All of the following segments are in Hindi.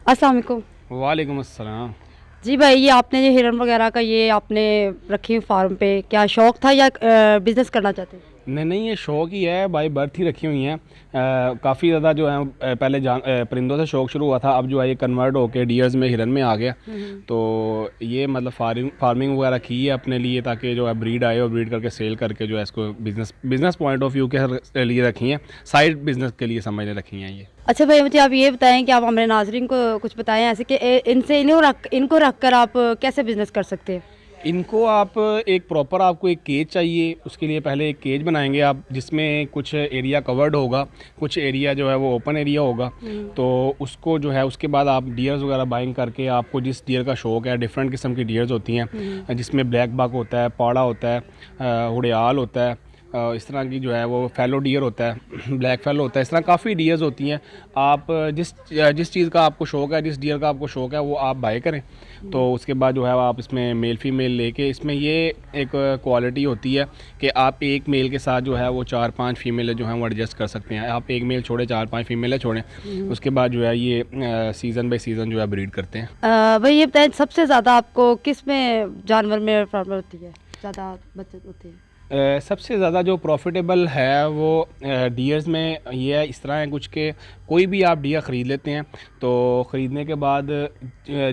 अस्सलाम वालेकुम। वालेकुम अस्सलाम। जी भाई, ये आपने जो हिरन वगैरह का ये आपने रखी हुई फार्म पे, क्या शौक था या बिजनेस करना चाहते हैं? नहीं नहीं, ये शौक़ ही है, बाई बर्थ ही रखी हुई हैं। काफ़ी ज़्यादा जो है पहले परिंदों से शौक़ शुरू हुआ था, अब जो है ये कन्वर्ट होके डियर्स में, हिरन में आ गया। तो ये मतलब फार्मिंग वगैरह की है अपने लिए, ताकि जो है ब्रीड आए और ब्रीड करके सेल करके जो है इसको बिज़नेस पॉइंट ऑफ व्यू के लिए रखी हैं, साइड बिज़नेस के लिए समझ रखी हैं ये। अच्छा भाई, मुझे आप ये बताएं कि आप हमारे नाजरीन को कुछ बताएं ऐसे कि इनसे इनको रख कर आप कैसे बिजनेस कर सकते हैं? इनको आप एक प्रॉपर, आपको एक केज चाहिए। उसके लिए पहले एक केज बनाएंगे आप, जिसमें कुछ एरिया कवर्ड होगा, कुछ एरिया जो है वो ओपन एरिया होगा। तो उसको जो है उसके बाद आप डियर्स वगैरह बाइंग करके, आपको जिस डियर का शौक़ है, डिफरेंट किस्म की डियर्स होती हैं, जिसमें ब्लैक बक होता है, पाड़ा होता है, उड़ियाल होता है, इस तरह की जो है वो फैलो डियर होता है, ब्लैक फैलो होता है, इस तरह काफ़ी डियर्स होती हैं। आप जिस चीज़ का आपको शौक़ है, जिस डियर का आपको शौक़ है, वो आप बाय करें। तो उसके बाद जो है आप इसमें मेल फीमेल लेके, इसमें ये एक क्वालिटी होती है कि आप एक मेल के साथ जो है वो 4-5 फीमेल जो हैं वो एडजस्ट कर सकते हैं। आप एक मेल छोड़े, 4-5 फीमेल छोड़ें, उसके बाद जो है ये सीज़न बाई सीज़न जो है ब्रीड करते हैं। भाई ये बताएं, सबसे ज़्यादा आपको किस में जानवर में प्रॉब्लम होती है, ज़्यादा बचत होती है? सबसे ज़्यादा जो प्रॉफिटेबल है वो डियर्स में ये है, इस तरह है कुछ के, कोई भी आप डियर ख़रीद लेते हैं तो ख़रीदने के बाद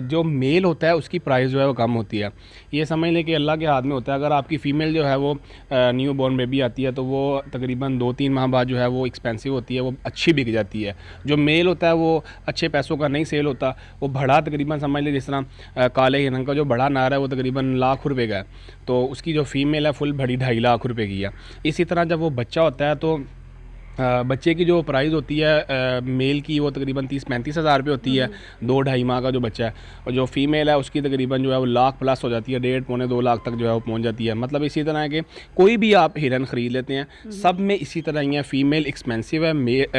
जो मेल होता है उसकी प्राइस जो है वो कम होती है। ये समझ लें कि अल्लाह के हाथ में होता है। अगर आपकी फ़ीमेल जो है वो न्यू बॉर्न बेबी आती है तो वो तकरीबन 2-3 माह बाद जो है वो एक्सपेंसिव होती है, वो अच्छी बिक जाती है। जो मेल होता है वो अच्छे पैसों का नहीं सेल होता, वो बड़ा तकरीबन समझ लें, जिस तरह काले हिरन का जो बड़ा नार है वो तकरीबन लाख रुपए का है, तो उसकी जो फ़ीमेल है फुल बड़ी 2.5 लाख रुपए की है। इसी तरह जब वो बच्चा होता है तो बच्चे की जो प्राइस होती है मेल की, वो तकरीबन 30-35 हज़ार रुपये होती है, 2-2.5 माह का जो बच्चा है। और जो फ़ीमेल है उसकी तकरीबन जो है वो लाख प्लस हो जाती है, 1.5-2 लाख तक जो है वो पहुंच जाती है। मतलब इसी तरह है कि कोई भी आप हिरन ख़रीद लेते हैं, सब में इसी तरह ही है। फ़ीमेल एक्सपेंसिव है,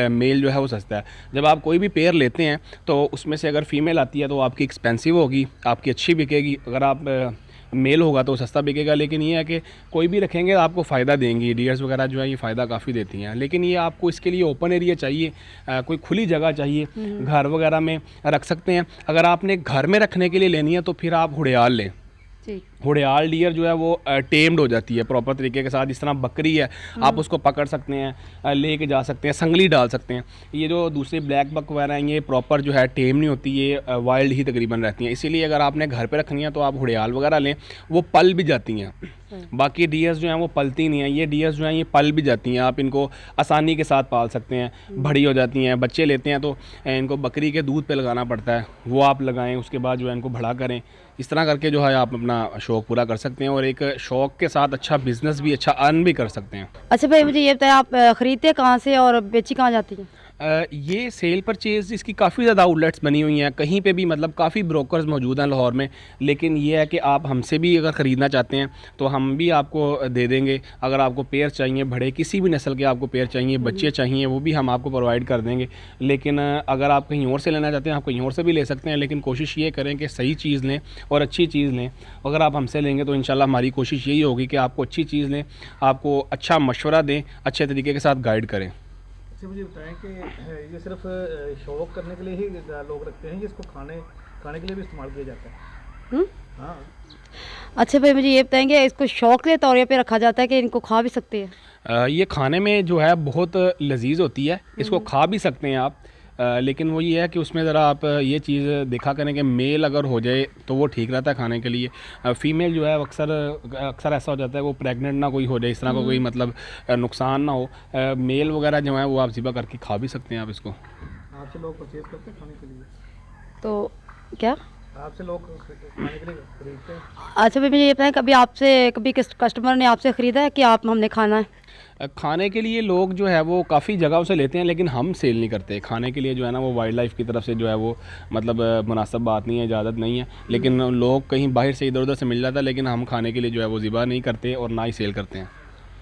मेल जो है वो सस्ता है। जब आप कोई भी पेयर लेते हैं तो उसमें से अगर फ़ीमेल आती है तो आपकी एक्सपेंसिव होगी, आपकी अच्छी बिकेगी। अगर आप मेल होगा तो सस्ता बिकेगा। लेकिन ये है कि कोई भी रखेंगे आपको फ़ायदा देंगी। डियर्स वगैरह जो है ये फ़ायदा काफ़ी देती हैं, लेकिन ये आपको इसके लिए ओपन एरिया चाहिए, कोई खुली जगह चाहिए। घर वगैरह में रख सकते हैं। अगर आपने घर में रखने के लिए लेनी है तो फिर आप हुड़ियाल लें। हुड़ियाल डियर जो है वो टेम्ड हो जाती है प्रॉपर तरीके के साथ। जिस तरह बकरी है, आप उसको पकड़ सकते हैं, ले के जा सकते हैं, संगली डाल सकते हैं। ये जो दूसरी ब्लैक बक वगैरह हैं ये प्रॉपर जो है टेम नहीं होती, ये वाइल्ड ही तकरीबन रहती हैं। इसीलिए अगर आपने घर पे रखनी है तो आप हुड़ियाल वगैरह लें, वो पल भी जाती हैं। बाकी डियर्स जो हैं वो पलती नहीं हैं, ये डियर्स जो हैं ये पल भी जाती हैं। आप इनको आसानी के साथ पाल सकते हैं, बड़ी हो जाती हैं। बच्चे लेते हैं तो इनको बकरी के दूध पे लगाना पड़ता है, वो आप लगाएं, उसके बाद जो है इनको बड़ा करें। इस तरह करके जो है आप अपना शौक़ पूरा कर सकते हैं और एक शौक़ के साथ अच्छा बिज़नेस भी, अच्छा अर्न भी कर सकते हैं। अच्छा भाई, मुझे ये बताएं, आप ख़रीदते कहाँ से और बेची कहाँ जाती हैं? ये सेल परचेज़ इसकी काफ़ी ज़्यादा आउटलेट्स बनी हुई हैं, कहीं पे भी, मतलब काफ़ी ब्रोकर्स मौजूद हैं लाहौर में। लेकिन ये है कि आप हमसे भी अगर ख़रीदना चाहते हैं तो हम भी आपको दे देंगे। अगर आपको पेयर चाहिए, बड़े किसी भी नस्ल के आपको पेयर चाहिए, बच्चे चाहिए, वो भी हम आपको प्रोवाइड कर देंगे। लेकिन अगर आप कहीं और से लेना चाहते हैं, आप कहीं और से भी ले सकते हैं। लेकिन कोशिश ये करें कि सही चीज़ लें और अच्छी चीज़ लें। अगर आप हमसे लेंगे तो इंशाल्लाह हमारी कोशिश यही होगी कि आपको अच्छी चीज़ लें, आपको अच्छा मशवरा दें, अच्छे तरीके के साथ गाइड करें। अच्छा, मुझे बताएं कि ये सिर्फ शौक करने के लिए ही लोग रखते हैं, इसको खाने खाने के लिए भी इस्तेमाल किया जाता है? हाँ। अच्छा भाई, मुझे ये बताएंगे, इसको शौक के तौर पे रखा जाता है कि इनको खा भी सकते हैं? ये खाने में जो है बहुत लजीज होती है, इसको खा भी सकते हैं आप। लेकिन वो ये है कि उसमें ज़रा आप ये चीज़ देखा करें कि मेल अगर हो जाए तो वो ठीक रहता है खाने के लिए। फ़ीमेल जो है अक्सर ऐसा हो जाता है वो प्रेग्नेंट ना कोई हो जाए, इस तरह का कोई मतलब नुकसान ना हो। मेल वगैरह जो है वो आप ज़िबा करके खा भी सकते हैं आप इसको। आपसे लोग परचेज करते हैं खाने के लिए? तो क्या आपसे लोग खाने के लिए खरीदते हैं? अच्छा भाई, मुझे ये बताएं, कभी कस्टमर ने आपसे ख़रीदा है कि आप हमने खाना है? खाने के लिए लोग जो है वो काफ़ी जगहों से लेते हैं, लेकिन हम सेल नहीं करते। खाने के लिए जो है ना वो वाइल्ड लाइफ की तरफ से जो है वो मतलब मुनासिब बात नहीं है, इजाज़त नहीं है। लेकिन लोग कहीं बाहर से इधर उधर से मिल जाता है, लेकिन हम खाने के लिए जो है वो ज़िबा नहीं करते और ना ही सेल करते हैं।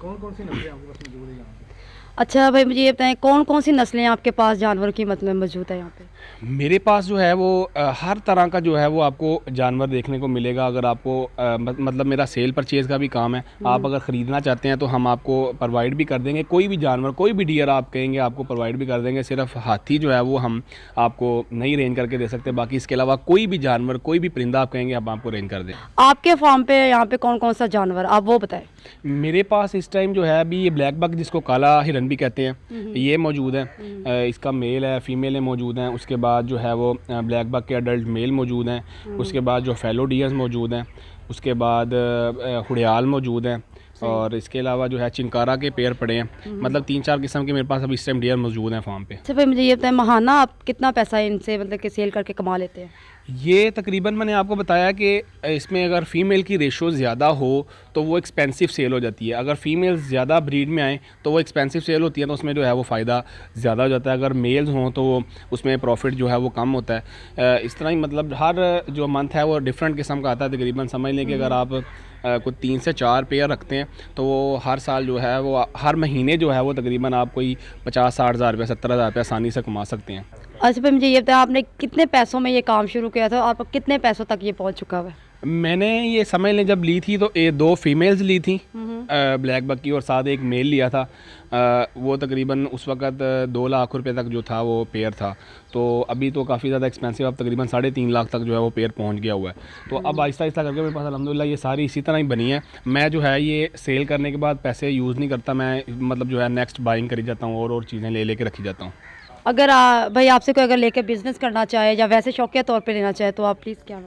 कौन कौन सी नस्लें आपके पास मौजूद है यहाँ पे? अच्छा भाई, मुझे ये बताएं कौन कौन सी नस्लें आपके पास जानवरों की मतलब मौजूद है यहाँ पे? मेरे पास जो है वो हर तरह का जो है वो आपको जानवर देखने को मिलेगा। अगर आपको मतलब मेरा सेल परचेज़ का भी काम है, आप अगर ख़रीदना चाहते हैं तो हम आपको प्रोवाइड भी कर देंगे। कोई भी जानवर, कोई भी डियर आप कहेंगे आपको प्रोवाइड भी कर देंगे। सिर्फ हाथी जो है वो हम आपको नहीं रेंज करके दे सकते, बाकी इसके अलावा कोई भी जानवर, कोई भी परिंदा आप कहेंगे हम आपको रेंज कर दें। आपके फार्म पे यहाँ पे कौन कौन सा जानवर, आप वो बताएं। मेरे पास इस टाइम जो है अभी ये ब्लैक बक, जिसको काला हिरन भी कहते हैं, ये मौजूद है। इसका मेल है, फीमेल मौजूद हैं। उसके बाद जो है वो ब्लैक बक के अडल्ट मेल मौजूद हैं। उसके बाद जो फैलो डियर्स मौजूद हैं। उसके बाद हुड़याल मौजूद हैं। और इसके अलावा जो है चिंकारा के पेयर पड़े हैं। मतलब 3-4 किस्म के मेरे पास अभी इस टाइम डियर मौजूद हैं फार्म पे। अच्छा भाई, मुझे ये बताएं महाना आप कितना पैसा इनसे मतलब कि सेल करके कमा लेते हैं? ये तकरीबन मैंने आपको बताया कि इसमें अगर फ़ीमेल की रेशो ज़्यादा हो तो वो एक्सपेंसिव सेल हो जाती है। अगर फ़ीमेल ज़्यादा ब्रीड में आए तो वो एक्सपेंसिव सेल होती है, तो उसमें जो है वो फ़ायदा ज़्यादा हो जाता है। अगर मेल्स हों तो उसमें प्रॉफिट जो है वो कम होता है। इस तरह ही मतलब हर जो मंथ है वो डिफरेंट किस्म का आता है। तकरीबन समझ लें कि अगर आप कुछ 3 से 4 पेयर रखते हैं तो वो हर साल जो है वो हर महीने जो है वो तकरीबन आप कोई 50-60 हज़ार रुपये, 70 हज़ार रुपये आसानी से कमा सकते हैं। अच्छा भाई, मुझे ये बताएं आपने कितने पैसों में ये काम शुरू किया था, आप कितने पैसों तक ये पहुँच चुका हुआ है? मैंने ये समझ लें जब ली थी तो ये 2 फीमेल्स ली थी ब्लैक बक की, और साथ एक मेल लिया था। वो तकरीबन उस वक़्त 2 लाख रुपए तक जो था वो पेयर था। तो अभी तो काफ़ी ज़्यादा एक्सपेंसिव, अब तकरीबन 3.5 लाख तक जो है वो पेयर पहुंच गया हुआ है। तो अब आहिस्ता आहिस्ता करके मेरे पास अल्हम्दुलिल्लाह ये सारी इसी तरह ही बनी है। मैं जो है ये सेल करने के बाद पैसे यूज़ नहीं करता, मैं मतलब जो है नेक्स्ट बाइंग करी जाता हूँ और चीज़ें ले के रखी जाता हूँ। अगर भाई आपसे कोई अगर लेके बिजनेस करना चाहे या वैसे शौकिया तौर पे लेना चाहे तो आप प्लीज़ क्या?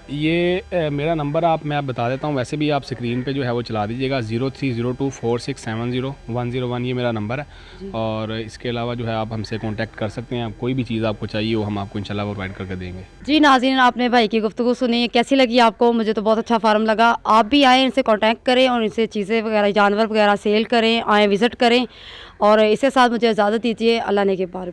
ये मेरा नंबर मैं बता देता हूँ, वैसे भी आप स्क्रीन पे जो है वो चला दीजिएगा। 030246700101 ये मेरा नंबर है। और इसके अलावा जो है आप हमसे कांटेक्ट कर सकते हैं। कोई भी चीज़ आपको चाहिए वो हम आपको इंशाल्लाह प्रोवाइड करके देंगे। जी नाज़रीन, आपने भाई की गुफ्तगू सुनी, कैसी लगी आपको? मुझे तो बहुत अच्छा फार्म लगा। आप भी आएँ, इनसे कांटेक्ट करें और इनसे चीज़ें वगैरह, जानवर वगैरह सेल करें, आएँ विज़िट करें। और इसके साथ मुझे इजाज़त दीजिए। अल्लाह ने के बारे।